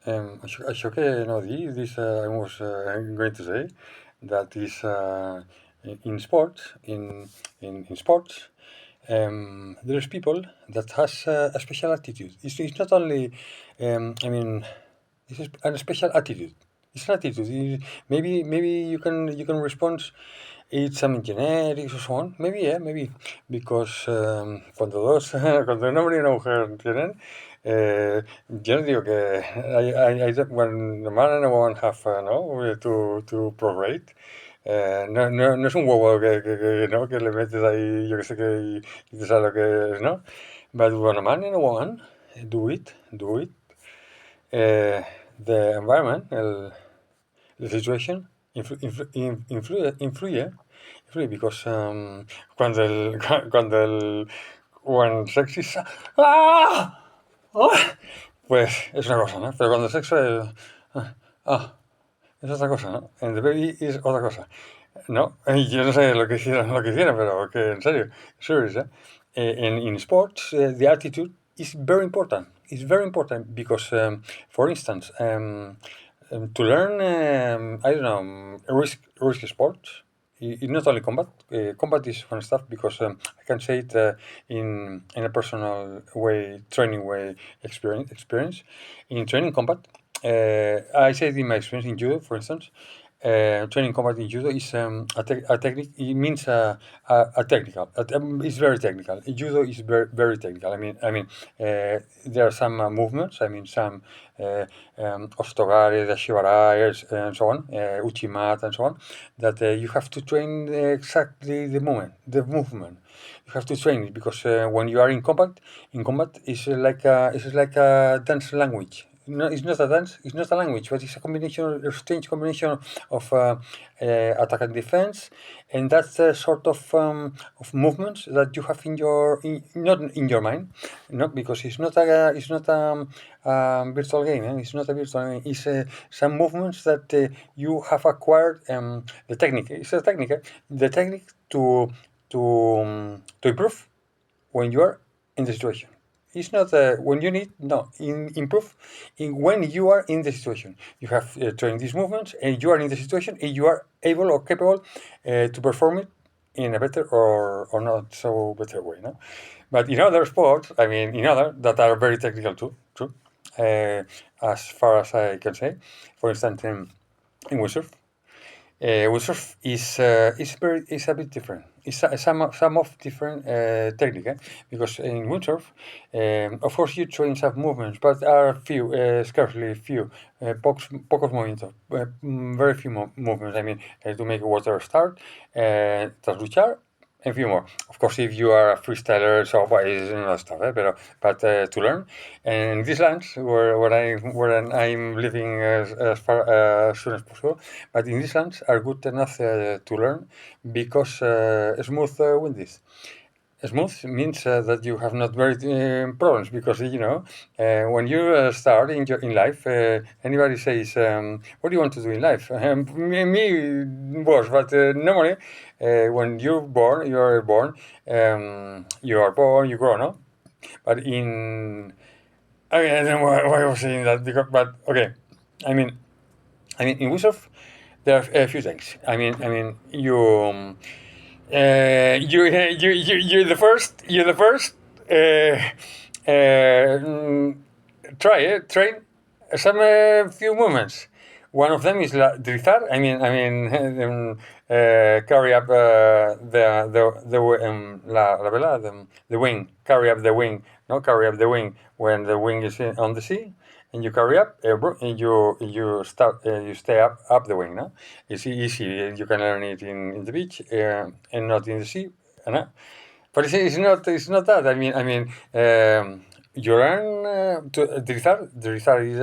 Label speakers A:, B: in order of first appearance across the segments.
A: Això que no dir, I was going to say that is in sports, in sports, there's people that has a special attitude. It's not only, I mean, this is a special attitude. It's an attitude. Maybe you can respond. It's something generic or so on. Maybe, yeah, maybe because cuando dos, cuando un hombre y una mujer tienen, yo no digo que when a man and a woman have no to procreate. No es un huevo ¿no? que le metes ahí, yo que sé que y te sale lo que es, ¿no? But when a man and a woman do it, the environment, the situation, influye because when sex is ¡ah! ¡Ah! Pues es una cosa, ¿no? Pero cuando el sexo es es otra cosa, ¿no? And the baby es otra cosa, ¿no? Y yo no sé lo que hicieron, pero que en serio, serious, ¿eh? And in sports, the attitude is very important. It's very important because, for instance, to learn, I don't know, risk sports. It's not only combat. Combat is fun stuff because I can say it in a personal way, training way experience. In training combat, I say it in my experience in judo, for instance. Training combat in judo is a technique. It means a technical. It's very technical. Judo is very technical. There are some movements. Some ostogare, dashibara, and so on, uchimat, and so on, that you have to train exactly the movement. You have to train it because when you are in combat, it's like a dance language. No, it's not a dance. It's not a language, but it's a strange combination of attack and defense, and that's the sort of movements that you have not in your mind, not because it's not a virtual game. It's not a virtual game. It's some movements that you have acquired. The technique. It's a technique. The technique to improve when you are in the situation. It's not when you need, no, improve when you are in the situation. You have trained these movements and you are in the situation and you are able or capable to perform it in a better or not so better way. No? But in other sports, in other that are very technical too, true, as far as I can say. For instance, in windsurf, windsurf is a bit different. It's some of different technique, because in windsurf, of course, you train some movements, but are few, scarcely few, pocos movimientos, very few movements. To make water start, tras luchar, a few more. Of course, if you are a freestyler, so it's not stuff, but to learn. And these lands where I'm living as far as soon as possible, but in these lands are good enough to learn because smooth wind is. Smooth means that you have not very problems because when you start in life, anybody says, "What do you want to do in life?" Me was, but normally when you are born, you grow, no? But I don't know why I was saying that, but okay, in windsurf there are a few things. You're the first. You're the first. Train some few movements. One of them is drizar. Carry up la vela, the wing. Carry up the wing. No, carry up the wing when the wing is on the sea. And you carry up, and you stay up the wing. No, it's easy. You can learn it in the beach and not in the sea. But it's not that. You learn to drizar. Drizar is,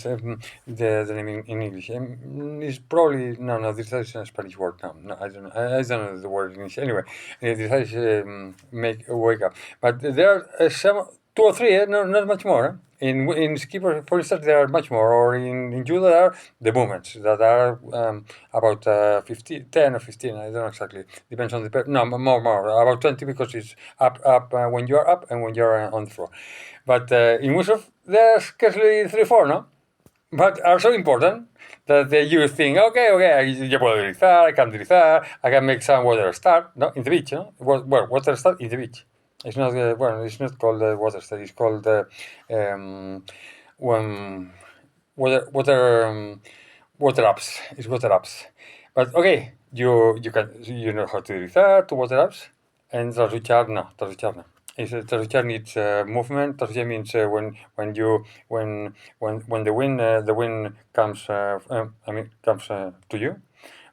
A: I don't know the name in English. It's probably no. Drizar is a Spanish word. No, I don't know. I don't know the word in English. Anyway, drizar is wake up. But there are some 2 or 3, not much more. In ski, for instance, there are much more. Or in judo, there are the movements that are about 10 or 15. I don't know exactly. Depends on the no more about 20 because it's up when you are up and when you are on the floor. But in windsurf, there's scarcely 3 or 4, no? but are so important that you think, okay, yo puedo deslizar, I can deslizar, I can make some water start, no, in the beach, no? Well, water start in the beach. It's not, it's not called water start, it's called when water water apps. It's water apps. But okay, you know how to do that to water apps, and trasluchar no, trasluchar no. Trasluchar needs movement. Trasluchar means when the wind comes comes to you.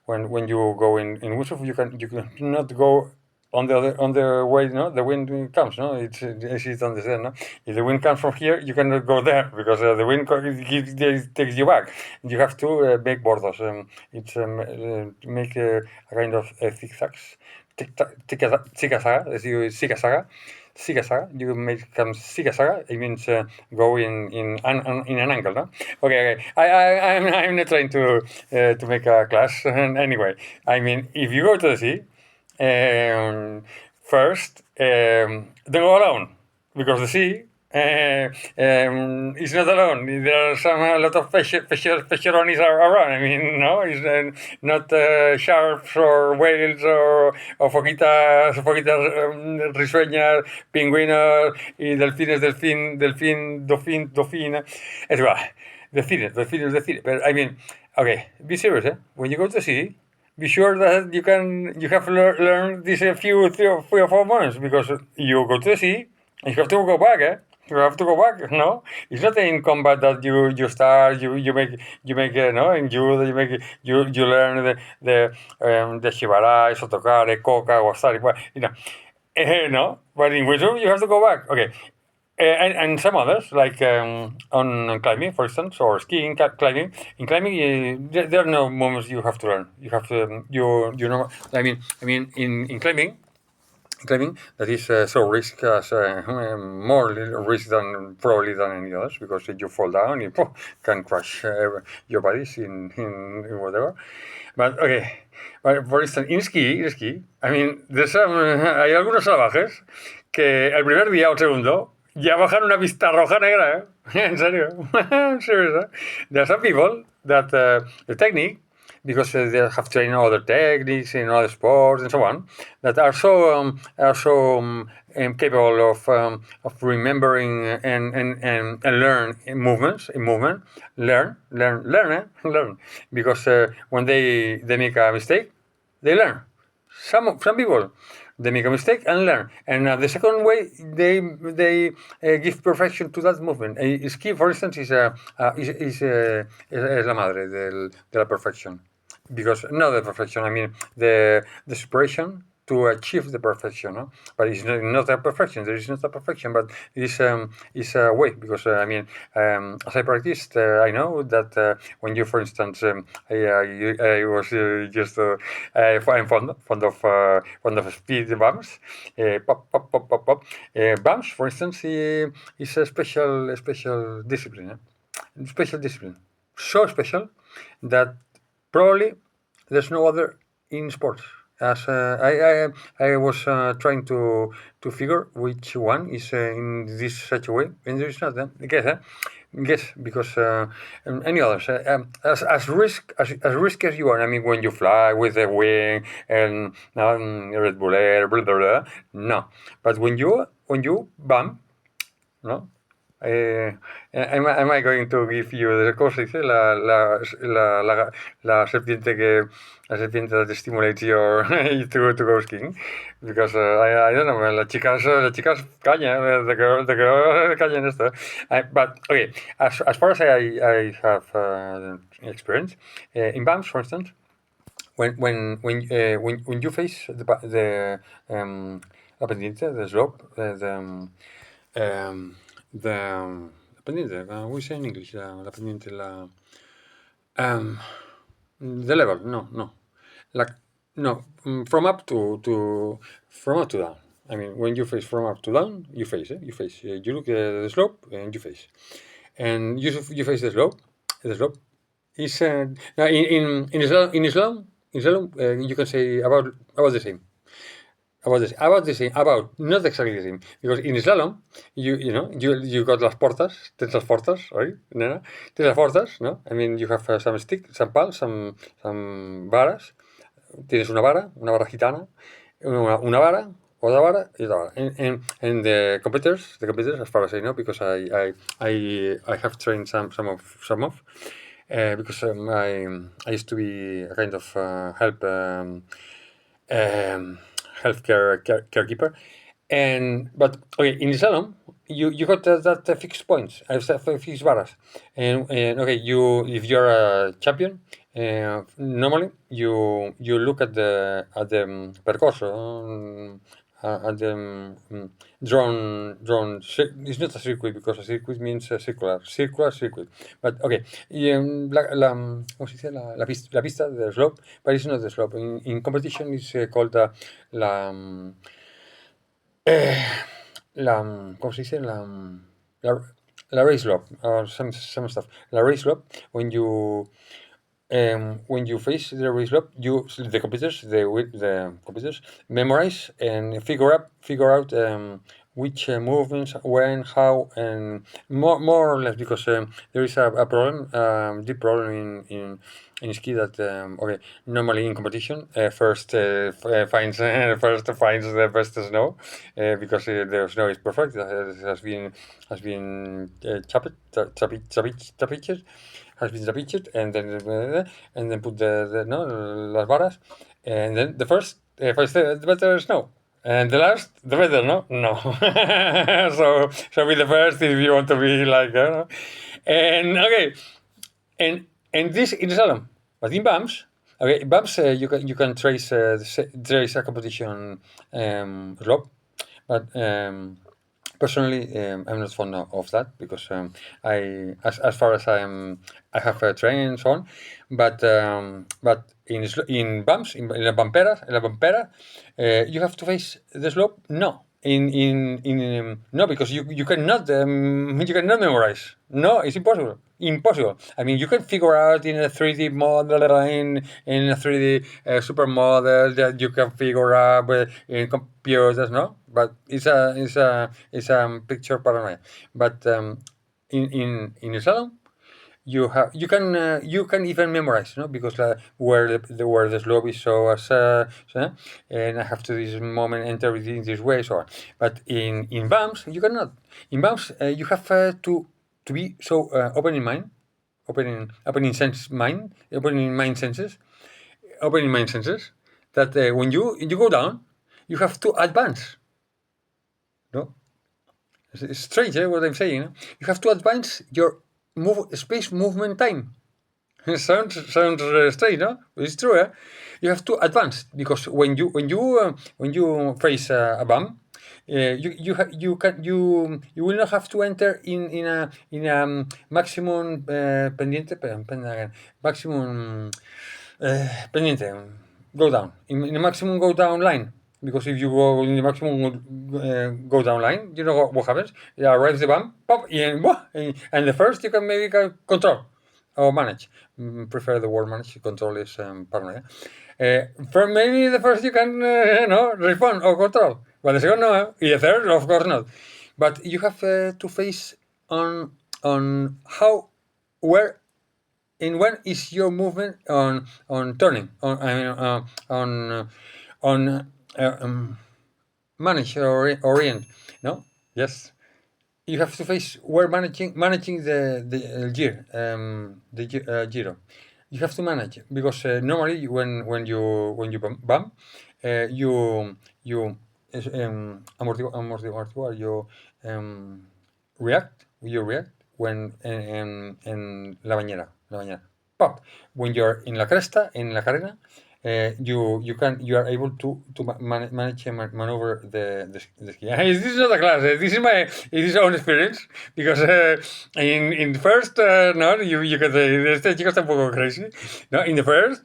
A: When you go in windsurf, you can not go on the way, no, the wind comes, no, it's on the sand, no. If the wind comes from here, you cannot go there because the wind takes you back. You have to make borders. It's make a kind of zigzags, zigzag, as you zigzag. You make some zigzag. It means go in an angle, no? Okay. I'm not trying to make a class. Anyway, I mean, if you go to the sea, first, don't go alone because the sea is not alone. There are a lot of fisheronis around. I mean, no, it's not sharks or whales or foquitas risueñas, pingüinos y delfín. Es igual. Delfines. But I mean, okay, be serious, eh? When you go to sea, be sure that you have learned this a few 3 or 4 months because you go to the sea and you have to go back, eh? You have to go back, no? It's not in combat that you start, you make no, and you make you learn the shibara, sotokare, koka, wasari, you know. No, but in wisdom you have to go back. Okay, and some others, like on climbing, for instance, or skiing, climbing. In climbing, there are no moments you have to learn. You have to you know. I mean, in climbing that is so risk as more risk than probably than any others because if you fall down, you can crush your bodies in whatever. But okay, but for instance, in ski, I mean, there's some, hay algunos salvajes que el primer día o el segundo ya bajan una pista roja negra, ¿eh? En serio, serious. There are some people that the technique, because they have trained other techniques in other sports and so on, that are so capable of remembering and learn in movement, learn, because when they make a mistake, they learn. Some people they make a mistake and learn, and the second way they give perfection to that movement. Ski, for instance, es la madre de la perfection, because not the perfection. I mean the inspiration to achieve the perfection, no? But it's not a perfection. There is not a perfection, but it's a way because as I practiced, I know that when you, for instance, I was just I'm fond of speed bumps, pop. Bumps, for instance, is a special discipline, special discipline, so special that probably there's no other in sports. As I was trying to figure which one is in this such a way, and there is not. Guess because any others as risky as you are. I mean, when you fly with the wing and Red Bull Air, blah, blah, blah, no. But when you bump, no. Am I going to give you the ¿cómo se dice? La serpiente that stimulates your to go skiing? Because I don't know, las chicas caña, the girl caña en esto. But okay, as far as I have experience in bumps, for instance, when you face la pendiente, the slope, la pendiente, we say in English, la pendiente, the level, from up to down. I mean, when you face from up to down, you face it. You look at the slope and you face, and you face the slope. The slope is now in Islam, you can say about the same. not exactly the same, because in slalom you got las portas, right? No, tienes las portas, no? I mean, you have some stick, some pals, some varas. Tienes una vara gitana, una vara, otra vara y otra vara. And the competitors, as far as I know, because I have trained some of because I used to be a kind of um, carekeeper. But okay, in slalom, you got that fixed points, fixed barras, and okay, if you're a champion, normally you look at the percorso, at the drawn. It's not a circuit, because a circuit means a circular circuit. But okay, ¿cómo se dice? La pista, the slope, but it's not the slope. In competition, it's called la eh, ¿cómo se dice? La, la race loop, or some stuff. La race loop, when you face the race loop, the computers memorize and figure out which movements, when, how, and more or less, because there is a problem, deep problem in ski, that okay, normally in competition, first finds the best snow, because the snow is perfect. It has been trapeached, and then put the no las varas, and then the first the better snow. And the last, the better, no. So be the first if you want to be like, and okay, and this in slalom, but in bumps, okay, bumps, you can trace a competition slope, but personally, I'm not fond of that, because as far as I have trained and so on, but in bumps, in la bumpera, you have to face the slope. No, no, because you cannot memorize. No, it's impossible. Impossible. I mean, you can figure out in a 3D model, in a 3D supermodel, that you can figure out in computers, no? But it's a picture paranoia. But in Islam, you can even memorize, no? Because where the slope is so, and I have to this moment enter it in this way, so on. But in BAMS you cannot. In BAMS you have to be so open in mind, open in mind senses, that when you go down, you have to advance, no? It's strange, what I'm saying. You have to advance your space movement time. Sounds strange, no? It's true. You have to advance, because when you face a bomb, you will not have to enter in a maximum maximum pendiente, go down in a maximum go down line. Because if you go in the maximum go down line, you know what happens. It arrives the bomb, pop, and the first you can maybe control or manage. Prefer the word manage. Control is paranoia. For maybe the first you can respond or control, but the second no, the third of course not. But you have to face on how, where, and when is your movement on turning, on manage or orient, no? Yes, you have to face where managing the gear, giro. You have to manage, because normally when you bump, you amortiguar, you react when en la bañera, pop, when you're in la cresta, in la carrera, you are able to manage and maneuver the ski. This is not a class. This is own experience, because in the first no, you can say este chico está un poco crazy. No, in the first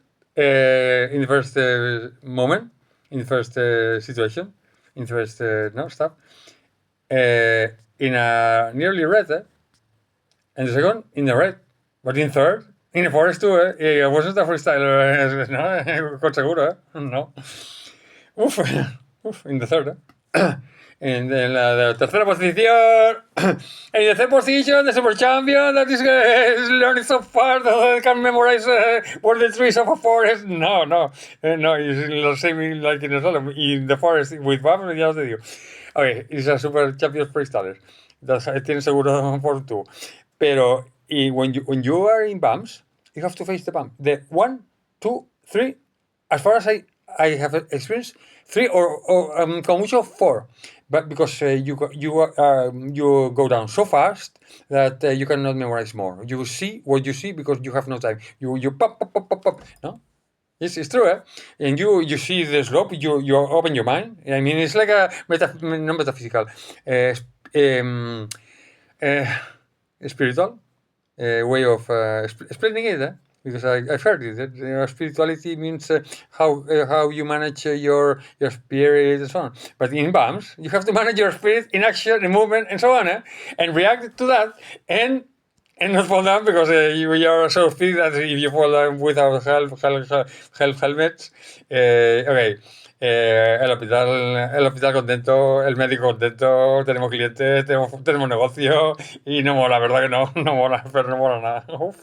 A: moment, in the first situation, in the first no stuff, in a nearly red, and the second in the red, but in third in the forest too. I wasn't a freestyler, no, con seguro, no. Uf. In the third. En la tercera posición, in the third position, the super champion that is learning so far that can memorize where the trees of a forest. No, it's lo same like in solo. In the forest with Bam, ya os te digo. Okay, it's a super champion freestyler. Tiene seguro por tú. Pero when you are in BAMs, you have to face the BAM. The 1, 2, 3, as far as I have experienced, 3 or con mucho 4, but because you go down so fast that you cannot memorize more. You see what you see because you have no time. You pop, no. It's true, eh? And you see the slope, you open your mind. I mean, it's like a not metaphysical, spiritual way of explaining it, because I've heard it. Spirituality means how you manage your spirit and so on. But in BAMs, you have to manage your spirit in action, in movement, and so on, and react to that, and not fall down because you are so fit that if you fall down without helmets, okay. El hospital contento, el médico contento, tenemos clientes, tenemos negocio y no mola, ¿verdad que no? No mola, pero no mola nada. Uf.